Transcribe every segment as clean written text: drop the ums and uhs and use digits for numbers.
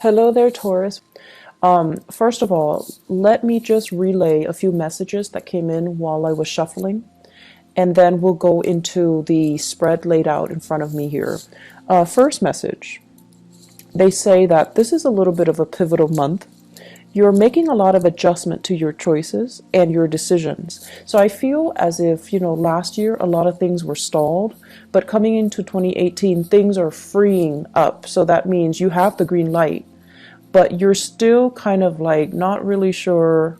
Hello there, Taurus. First of all, let me just relay a few messages that came in while I was shuffling, and then we'll go into the spread laid out in front of me here. First message, they say that this is a little bit of a pivotal month. You're making a lot of adjustment to your choices and your decisions. So I feel as if, last year a lot of things were stalled, but coming into 2018, things are freeing up. So that means you have the green light, but you're still kind of like not really sure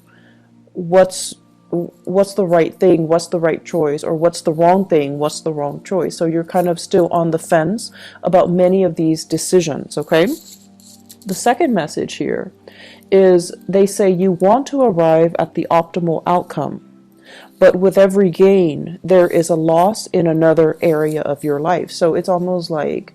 what's what's the right thing, what's the right choice, or what's the wrong thing, what's the wrong choice. So you're kind of still on the fence about many of these decisions, okay? The second message here is they say you want to arrive at the optimal outcome, but with every gain, there is a loss in another area of your life. So it's almost like,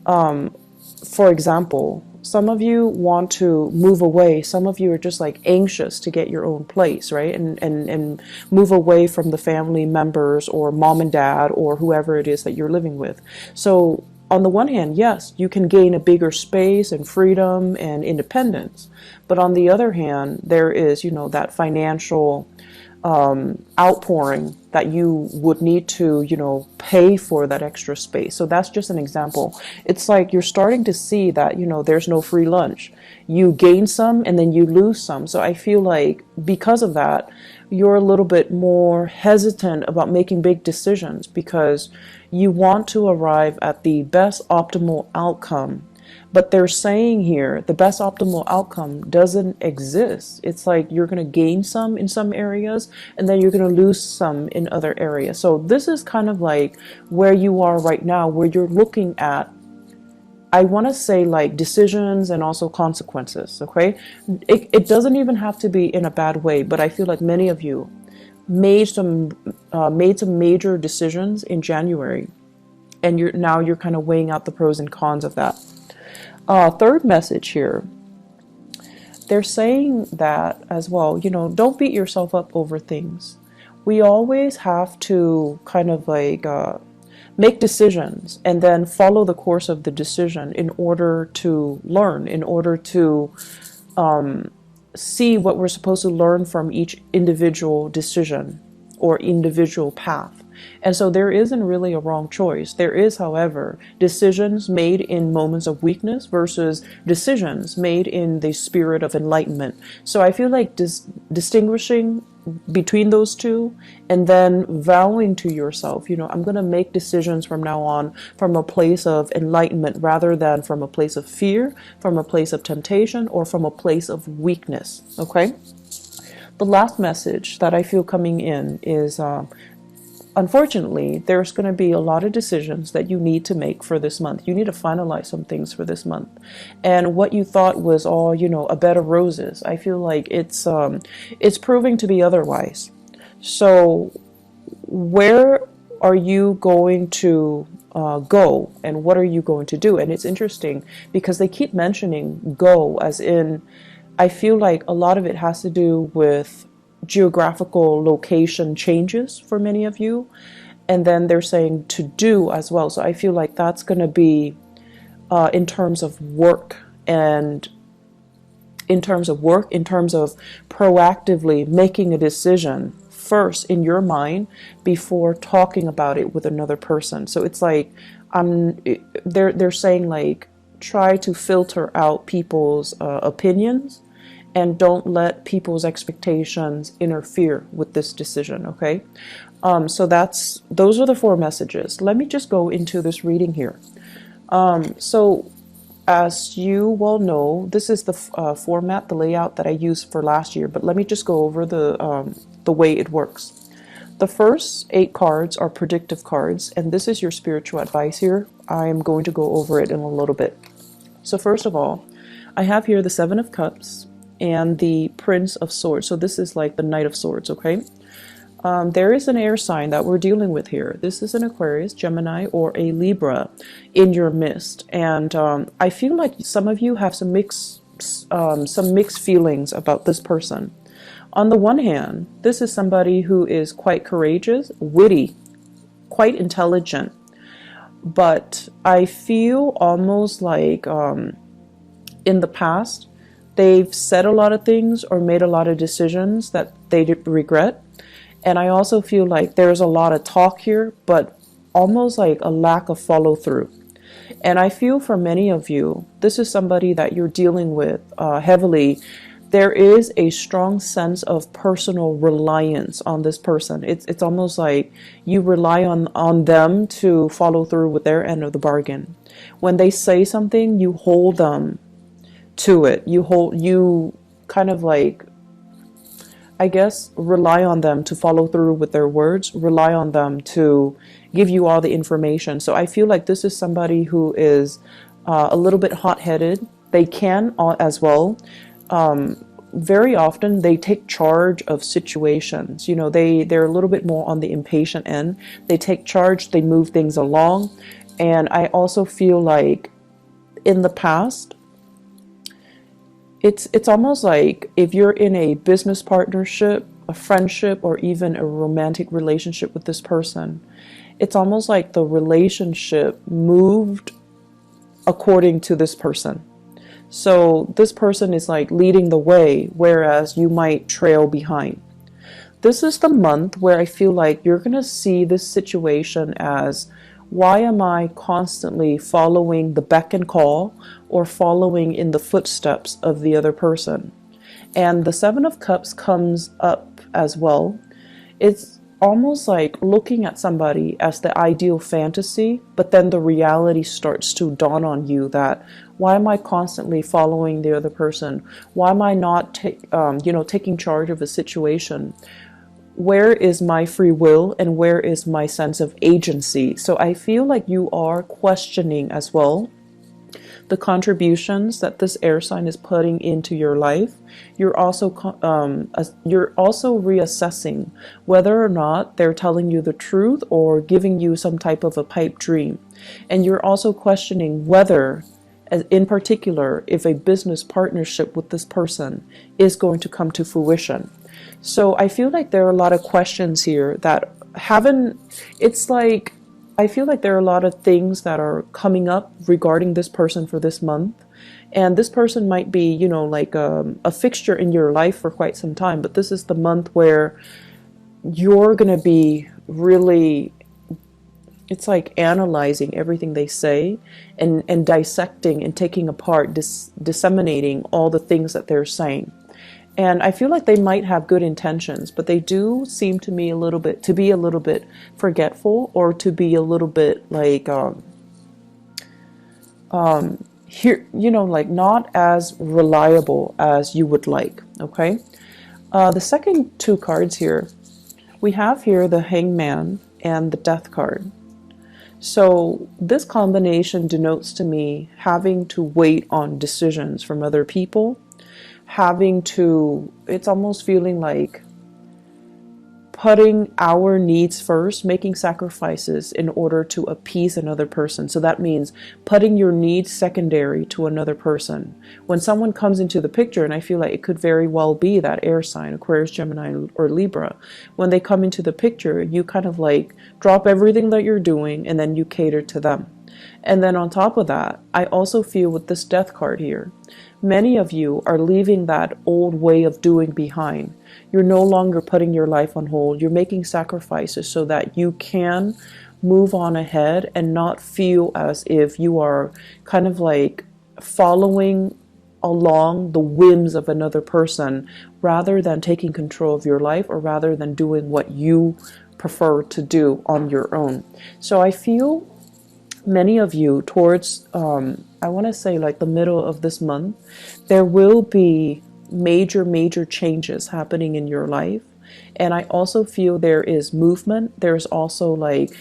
for example, some of you want to move away. Some of you are just like anxious to get your own place, right? And move away from the family members or mom and dad or whoever it is that you're living with. So on the one hand, yes, you can gain a bigger space and freedom and independence. But on the other hand, there is, that financial outpouring that you would need to, pay for that extra space. So that's just an example. It's like you're starting to see that, there's no free lunch. You gain some and then you lose some. So I feel like because of that, you're a little bit more hesitant about making big decisions because you want to arrive at the best optimal outcome. But they're saying here the best optimal outcome doesn't exist. It's like you're going to gain some in some areas and then you're going to lose some in other areas. So this is kind of like where you are right now, where you're looking at, I want to say, like decisions and also consequences, okay? It doesn't even have to be in a bad way, but I feel like many of you made some major decisions in January, and you're kind of weighing out the pros and cons of that. Third message here, they're saying that as well, don't beat yourself up over things. We always have to kind of like make decisions and then follow the course of the decision in order to learn, in order to see what we're supposed to learn from each individual decision or individual path. And so there isn't really a wrong choice. There is, however, decisions made in moments of weakness versus decisions made in the spirit of enlightenment. So I feel like distinguishing between those two and then vowing to yourself, I'm going to make decisions from now on from a place of enlightenment rather than from a place of fear, from a place of temptation, or from a place of weakness. Okay? The last message that I feel coming in is unfortunately, there's going to be a lot of decisions that you need to make for this month. You need to finalize some things for this month. And what you thought was all, a bed of roses, I feel like it's proving to be otherwise. So where are you going to go and what are you going to do? And it's interesting because they keep mentioning go as in, I feel like a lot of it has to do with geographical location changes for many of you, and then they're saying to do as well. So I feel like that's going to be in terms of work, and in terms of proactively making a decision first in your mind before talking about it with another person. So it's like they're saying like try to filter out people's opinions and don't let people's expectations interfere with this decision, okay? So those are the 4 messages. Let me just go into this reading here. So as you well know, this is the format, the layout that I used for last year, but let me just go over the way it works. The first 8 cards are predictive cards, and this is your spiritual advice here. I am going to go over it in a little bit. So first of all, I have here the 7 of Cups and the Prince of Swords. So this is like the Knight of Swords, okay? There is an air sign that we're dealing with here. This is an Aquarius, Gemini, or a Libra in your midst. And I feel like some of you have some mixed feelings about this person. On the one hand, this is somebody who is quite courageous, witty, quite intelligent. But I feel almost like in the past, they've said a lot of things or made a lot of decisions that they regret. And I also feel like there's a lot of talk here, but almost like a lack of follow through. And I feel for many of you, this is somebody that you're dealing with heavily. There is a strong sense of personal reliance on this person. It's almost like you rely on them to follow through with their end of the bargain. When they say something, you hold them to it. You kind of like, I guess, rely on them to follow through with their words, rely on them to give you all the information. So I feel like this is somebody who is a little bit hot-headed. They can as well. Very often they take charge of situations. You know, they're a little bit more on the impatient end. They take charge, they move things along. And I also feel like in the past, it's almost like if you're in a business partnership, a friendship, or even a romantic relationship with this person, it's almost like the relationship moved according to this person. So this person is like leading the way, whereas you might trail behind. This is the month where I feel like you're going to see this situation as, why am I constantly following the beck and call or following in the footsteps of the other person? And the Seven of Cups comes up as well. It's almost like looking at somebody as the ideal fantasy, but then the reality starts to dawn on you that, why am I constantly following the other person? Why am I not taking charge of a situation? Where is my free will and where is my sense of agency? So I feel like you are questioning as well the contributions that this air sign is putting into your life. You're also reassessing whether or not they're telling you the truth or giving you some type of a pipe dream. And you're also questioning whether, in particular, if a business partnership with this person is going to come to fruition. So I feel like there are a lot of questions here that haven't, it's like, I feel like there are a lot of things that are coming up regarding this person for this month. And this person might be, you know, like a fixture in your life for quite some time. But this is the month where you're going to be really, it's like analyzing everything they say and dissecting and taking apart, disseminating all the things that they're saying. And I feel like they might have good intentions, but they do seem to me to be a little bit forgetful, or to be a little bit like, here, you know, like not as reliable as you would like. Okay. The second two cards here, we have here the Hangman and the Death card. So this combination denotes to me having to wait on decisions from other people. It's almost feeling like putting our needs first, making sacrifices in order to appease another person. So that means putting your needs secondary to another person. When someone comes into the picture, and I feel like it could very well be that air sign, Aquarius, Gemini, or Libra, when they come into the picture, you kind of like drop everything that you're doing and then you cater to them. And then on top of that, I also feel with this Death card here, many of you are leaving that old way of doing behind. You're no longer putting your life on hold. You're making sacrifices so that you can move on ahead and not feel as if you are kind of like following along the whims of another person, rather than taking control of your life, or rather than doing what you prefer to do on your own. So I feel many of you towards, I want to say like the middle of this month, there will be major changes happening in your life. And I also feel there is movement. There's also like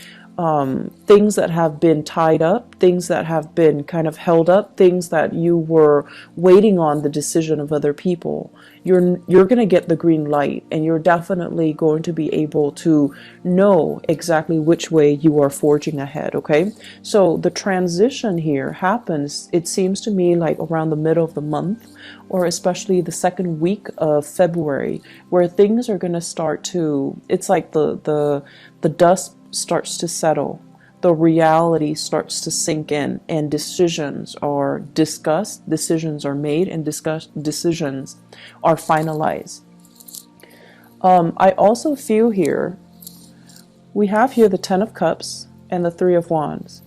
things that have been tied up, things that have been kind of held up, things that you were waiting on the decision of other people. You're going to get the green light, and you're definitely going to be able to know exactly which way you are forging ahead, okay? So the transition here happens, it seems to me, like around the middle of the month, or especially the second week of February, where things are going to start to, it's like the dust starts to settle. the reality starts to sink in, and decisions are discussed, decisions are made, and decisions are finalized. I also feel here, we have here the Ten of Cups and the Three of Wands.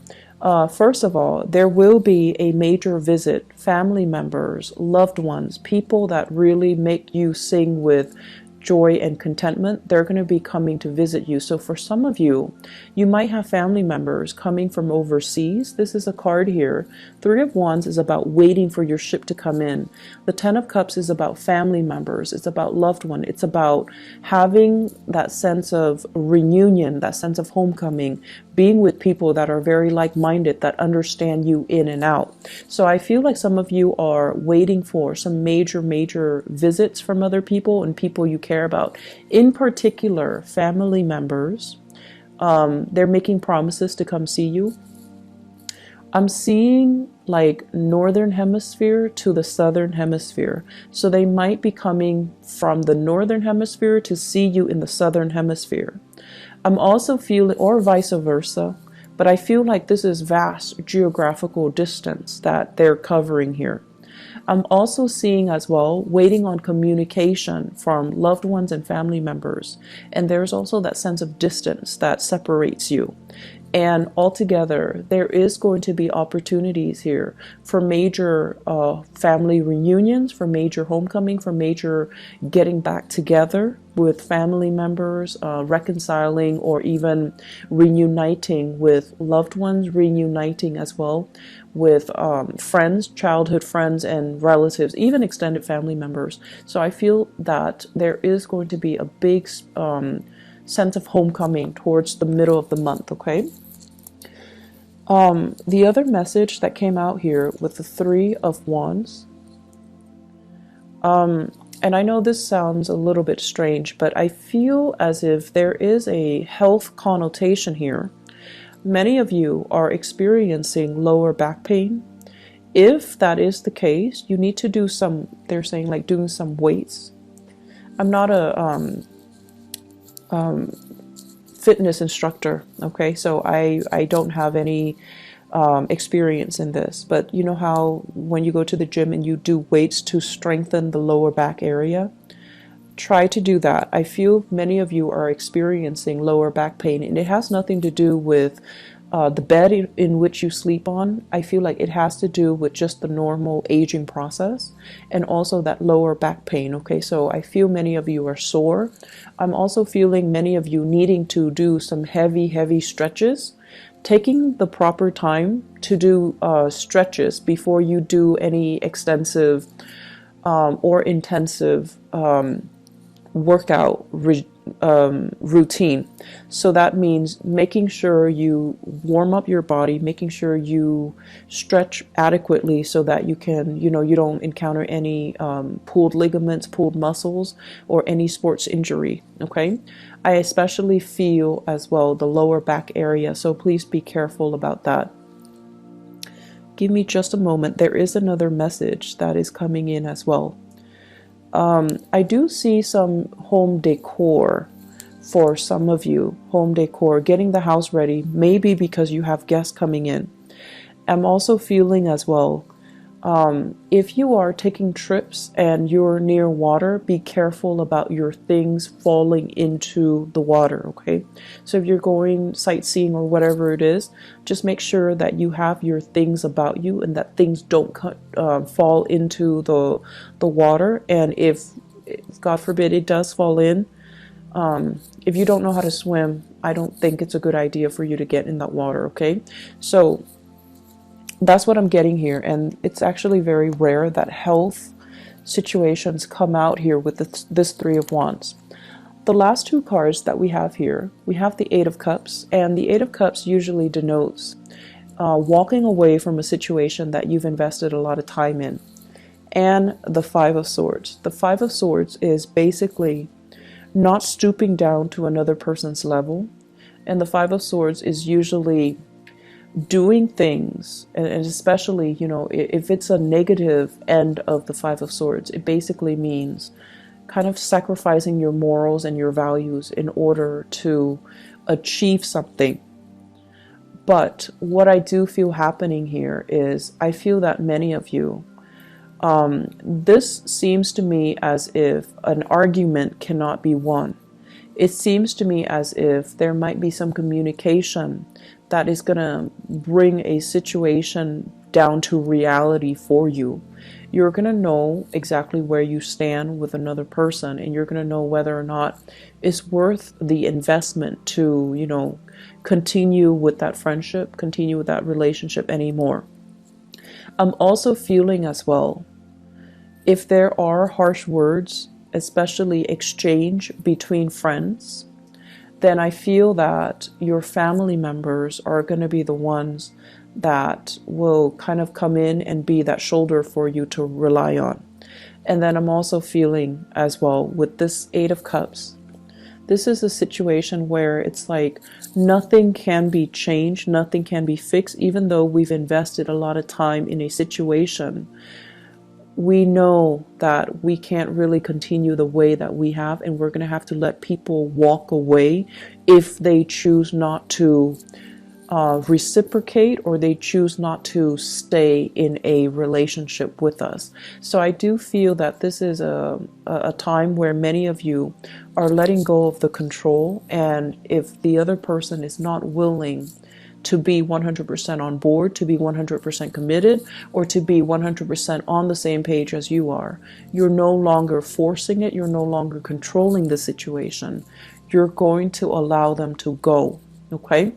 First of all, there will be a major visit, family members, loved ones, people that really make you sing with joy and contentment. They're going to be coming to visit you. So for some of you, you might have family members coming from overseas. This is a card here. Three of Wands is about waiting for your ship to come in. The Ten of Cups is about family members. It's about loved one. It's about having that sense of reunion, that sense of homecoming, being with people that are very like-minded, that understand you in and out. So I feel like some of you are waiting for some major visits from other people and people you care about. In particular, family members. They're making promises to come see you. I'm seeing like northern hemisphere to the southern hemisphere. So they might be coming from the northern hemisphere to see you in the southern hemisphere. I'm also feeling, or vice versa, but I feel like this is vast geographical distance that they're covering here. I'm also seeing as well, waiting on communication from loved ones and family members. And there's also that sense of distance that separates you. And altogether, there is going to be opportunities here for major family reunions, for major homecoming, for major getting back together with family members, reconciling, or even reuniting with loved ones, reuniting as well with friends, childhood friends and relatives, even extended family members. So I feel that there is going to be a big sense of homecoming towards the middle of the month, okay? The other message that came out here with the Three of Wands, and I know this sounds a little bit strange, but I feel as if there is a health connotation here. Many of you are experiencing lower back pain. If that is the case, you need to do some, they're saying like doing some weights. I'm not a fitness instructor, okay, so I don't have any experience in this, but you know how when you go to the gym and you do weights to strengthen the lower back area, try to do that. I feel many of you are experiencing lower back pain, and it has nothing to do with the bed in which you sleep on. I feel like it has to do with just the normal aging process and also that lower back pain. Okay, so I feel many of you are sore. I'm also feeling many of you needing to do some heavy stretches. Taking the proper time to do stretches before you do any extensive or intensive workout routine. So that means making sure you warm up your body, making sure you stretch adequately so that you can, you don't encounter any pulled ligaments, pulled muscles, or any sports injury. Okay, I especially feel as well the lower back area, so please be careful about that. Give me just a moment. There is another message that is coming in as well. I do see some home decor for some of you. Home decor, getting the house ready, maybe because you have guests coming in. I'm also feeling as well, if you are taking trips and you're near water, be careful about your things falling into the water, okay? So if you're going sightseeing or whatever it is, just make sure that you have your things about you and that things don't fall into the water. And if God forbid it does fall in, if you don't know how to swim, I don't think it's a good idea for you to get in that water, okay? So that's what I'm getting here, and it's actually very rare that health situations come out here with this Three of Wands. The last two cards that we have here, we have the Eight of Cups, and the Eight of Cups usually denotes walking away from a situation that you've invested a lot of time in, and the Five of Swords. The Five of Swords is basically not stooping down to another person's level, and the Five of Swords is usually doing things, and especially, if it's a negative end of the Five of Swords, it basically means kind of sacrificing your morals and your values in order to achieve something. But what I do feel happening here is I feel that many of you, this seems to me as if an argument cannot be won. It seems to me as if there might be some communication that is going to bring a situation down to reality for you. You're going to know exactly where you stand with another person, and you're going to know whether or not it's worth the investment to, continue with that friendship, continue with that relationship anymore. I'm also feeling as well, if there are harsh words, especially exchange between friends, then I feel that your family members are going to be the ones that will kind of come in and be that shoulder for you to rely on. And then I'm also feeling as well with this Eight of Cups, this is a situation where it's like nothing can be changed, nothing can be fixed, even though we've invested a lot of time in a situation. We know that we can't really continue the way that we have, and we're going to have to let people walk away if they choose not to reciprocate, or they choose not to stay in a relationship with us. So I do feel that this is a time where many of you are letting go of the control, and if the other person is not willing to be 100% on board, to be 100% committed, or to be 100% on the same page as you are, you're no longer forcing it, you're no longer controlling the situation. You're going to allow them to go, okay?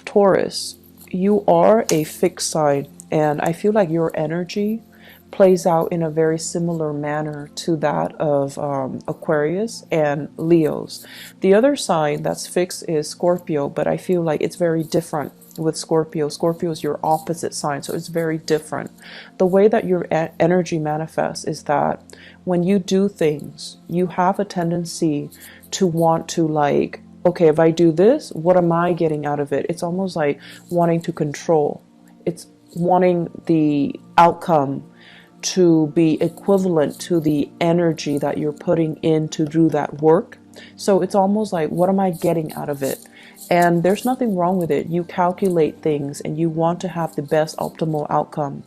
Taurus, you are a fixed sign, and I feel like your energy plays out in a very similar manner to that of Aquarius and Leos. The other sign that's fixed is Scorpio, but I feel like it's very different with Scorpio. Scorpio is your opposite sign, so it's very different. The way that your energy manifests is that when you do things, you have a tendency to want to okay, if I do this, what am I getting out of it? It's almost like wanting to control. It's wanting the outcome to be equivalent to the energy that you're putting in to do that work. So it's almost like, what am I getting out of it? And there's nothing wrong with it. You calculate things and you want to have the best optimal outcome.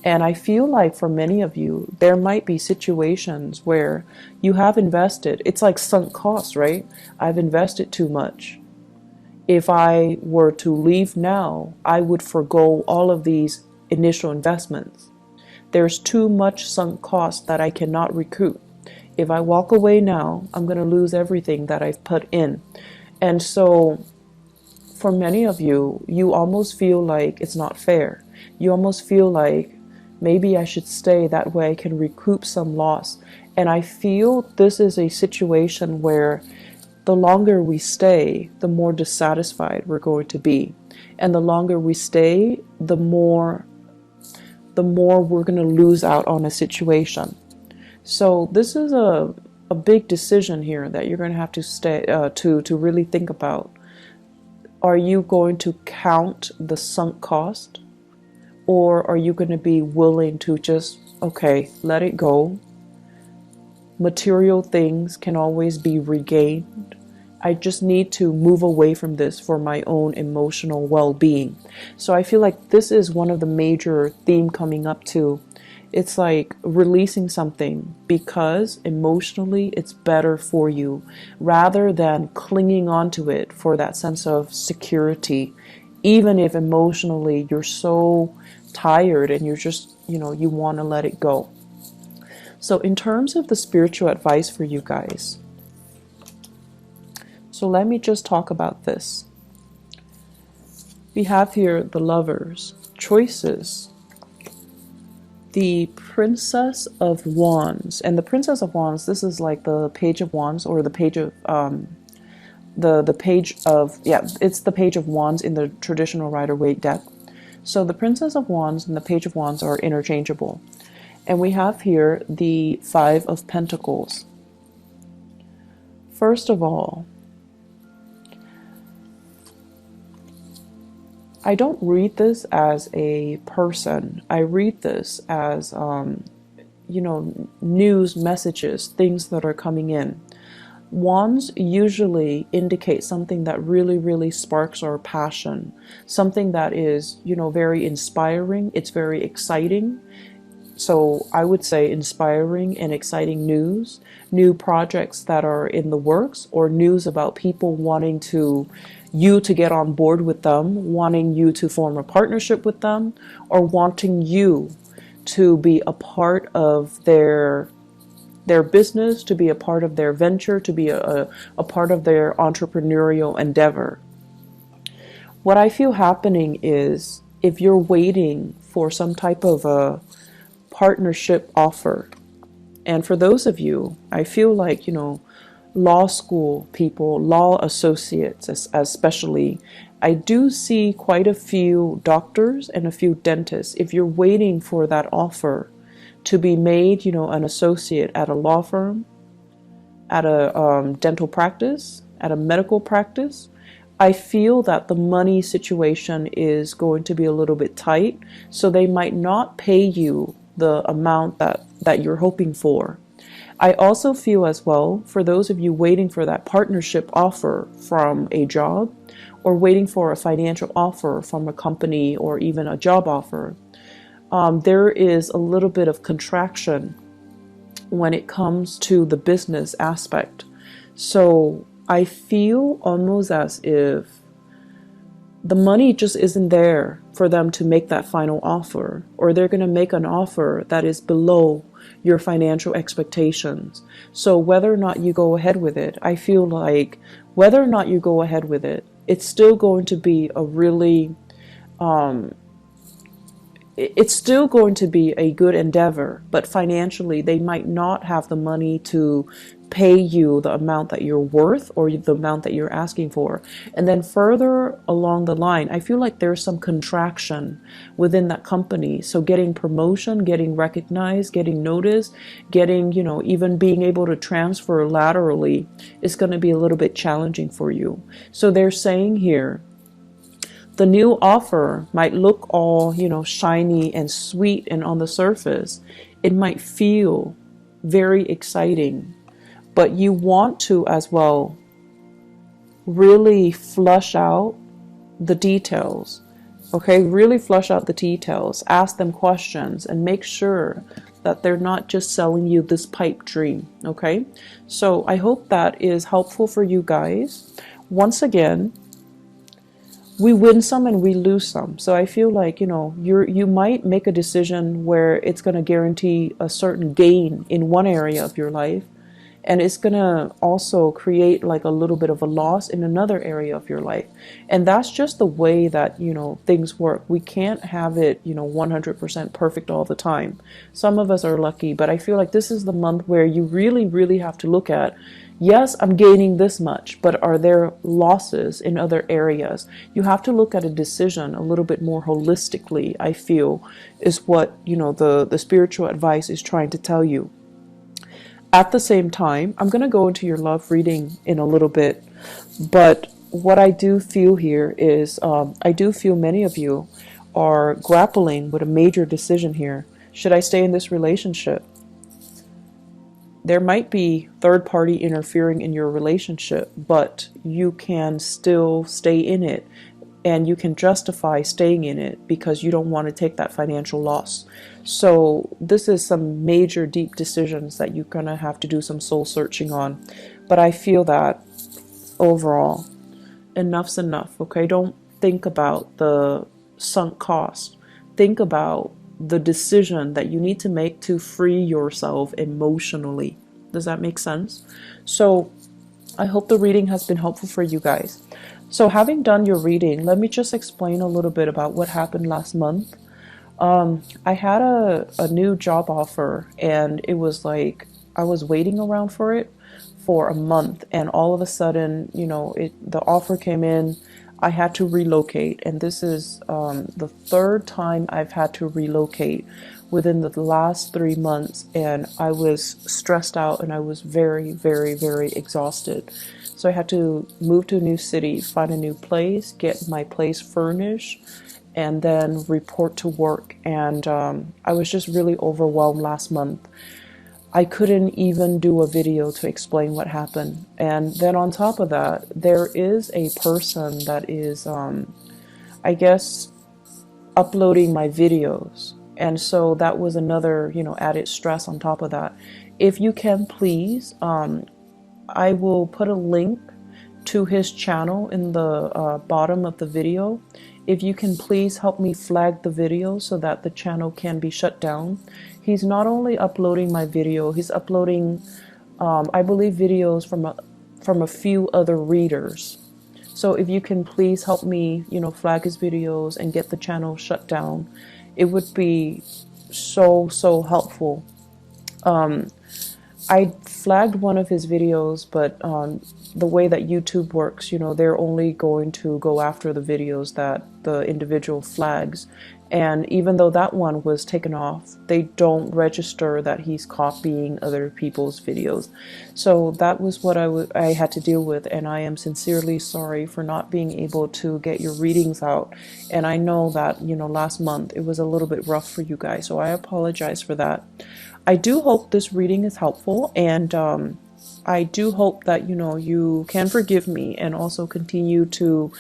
And I feel like for many of you, there might be situations where you have invested. It's like sunk costs, right? I've invested too much. If I were to leave now, I would forgo all of these initial investments. There's too much sunk cost that I cannot recoup. If I walk away now, I'm going to lose everything that I've put in. And so for many of you, you almost feel like it's not fair. You almost feel like maybe I should stay, that way I can recoup some loss. And I feel this is a situation where the longer we stay, the more dissatisfied we're going to be. And the longer we stay, the more we're going to lose out on a situation. So this is a big decision here that you're going to have to stay to really think about. Are you going to count the sunk cost, or are you going to be willing to just, okay, let it go? Material things can always be regained. I just need to move away from this for my own emotional well-being. So I feel like this is one of the major theme coming up too. It's like releasing something because emotionally it's better for you, rather than clinging on to it for that sense of security, even if emotionally you're so tired and you're just, you want to let it go. So in terms of the spiritual advice for you guys, so let me just talk about this. We have here the Lovers, choices, the Princess of Wands. And the Princess of Wands, this is like the Page of Wands, or the page of the page of, it's the Page of Wands in the traditional Rider-Waite deck. So the Princess of Wands and the Page of Wands are interchangeable. And we have here the Five of Pentacles. First of all, I don't read this as a person. I read this as, news messages, things that are coming in. Wands usually indicate something that really, really sparks our passion, something that is, very inspiring. It's very exciting. So I would say inspiring and exciting news, new projects that are in the works, or news about people wanting you to get on board with them, wanting you to form a partnership with them, or wanting you to be a part of their business, to be a part of their venture, to be a part of their entrepreneurial endeavor. What I feel happening is, if you're waiting for some type of a partnership offer, and for those of you, I feel like, law school people, law associates especially, I do see quite a few doctors and a few dentists. If you're waiting for that offer to be made, an associate at a law firm, at a dental practice, at a medical practice, I feel that the money situation is going to be a little bit tight, so they might not pay you the amount that you're hoping for. I also feel as well, for those of you waiting for that partnership offer from a job, or waiting for a financial offer from a company, or even a job offer, there is a little bit of contraction when it comes to the business aspect. So I feel almost as if the money just isn't there for them to make that final offer, or they're going to make an offer that is below your financial expectations. So whether or not you go ahead with it, I feel like whether or not you go ahead with it, it's still going to be a really it's still going to be a good endeavor, but financially they might not have the money to pay you the amount that you're worth, or the amount that you're asking for. And then further along the line, I feel like there's some contraction within that company. So getting promotion, getting recognized, getting noticed, getting, even being able to transfer laterally is going to be a little bit challenging for you. So they're saying here, the new offer might look all, shiny and sweet, and on the surface, it might feel very exciting, but you want to as well really flush out the details. Okay, really flush out the details, ask them questions, and make sure that they're not just selling you this pipe dream. Okay, so I hope that is helpful for you guys. Once again, we win some and we lose some. So I feel like, you might make a decision where it's going to guarantee a certain gain in one area of your life, and it's going to also create like a little bit of a loss in another area of your life. And that's just the way that, things work. We can't have it, 100% perfect all the time. Some of us are lucky, but I feel like this is the month where you really, really have to look at, yes, I'm gaining this much, but are there losses in other areas? You have to look at a decision a little bit more holistically, I feel, is what, the spiritual advice is trying to tell you. At the same time, I'm going to go into your love reading in a little bit, but what I do feel here is, I do feel many of you are grappling with a major decision here. Should I stay in this relationship? There might be third party interfering in your relationship, but you can still stay in it, and you can justify staying in it because you don't want to take that financial loss. So this is some major deep decisions that you're going to have to do some soul searching on. But I feel that overall, enough's enough. Okay, don't think about the sunk cost. Think about the decision that you need to make to free yourself emotionally. Does that make sense? So I hope the reading has been helpful for you guys. So having done your reading, let me just explain a little bit about what happened last month. I had a new job offer, and it was like I was waiting around for it for a month, and all of a sudden, the offer came in. I had to relocate, and this is the third time I've had to relocate within the last 3 months, and I was stressed out, and I was very, very, very exhausted. So I had to move to a new city, find a new place, get my place furnished, and then report to work. And I was just really overwhelmed last month. I couldn't even do a video to explain what happened. And then on top of that, there is a person that is, I guess, uploading my videos. And so that was another, added stress on top of that. If you can, please, I will put a link to his channel in the bottom of the video. If you can please help me flag the video so that the channel can be shut down. He's not only uploading my video, he's uploading, I believe, videos from a few other readers. So if you can please help me, flag his videos and get the channel shut down, it would be so helpful. I flagged one of his videos, but the way that YouTube works, they're only going to go after the videos that the individual flags. And even though that one was taken off, they don't register that he's copying other people's videos. So that was what I had to deal with, and I am sincerely sorry for not being able to get your readings out. And I know that, last month it was a little bit rough for you guys, so I apologize for that. I do hope this reading is helpful, and I do hope that, you can forgive me and also continue to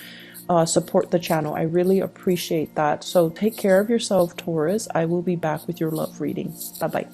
support the channel. I really appreciate that. So take care of yourself, Taurus. I will be back with your love reading. Bye-bye.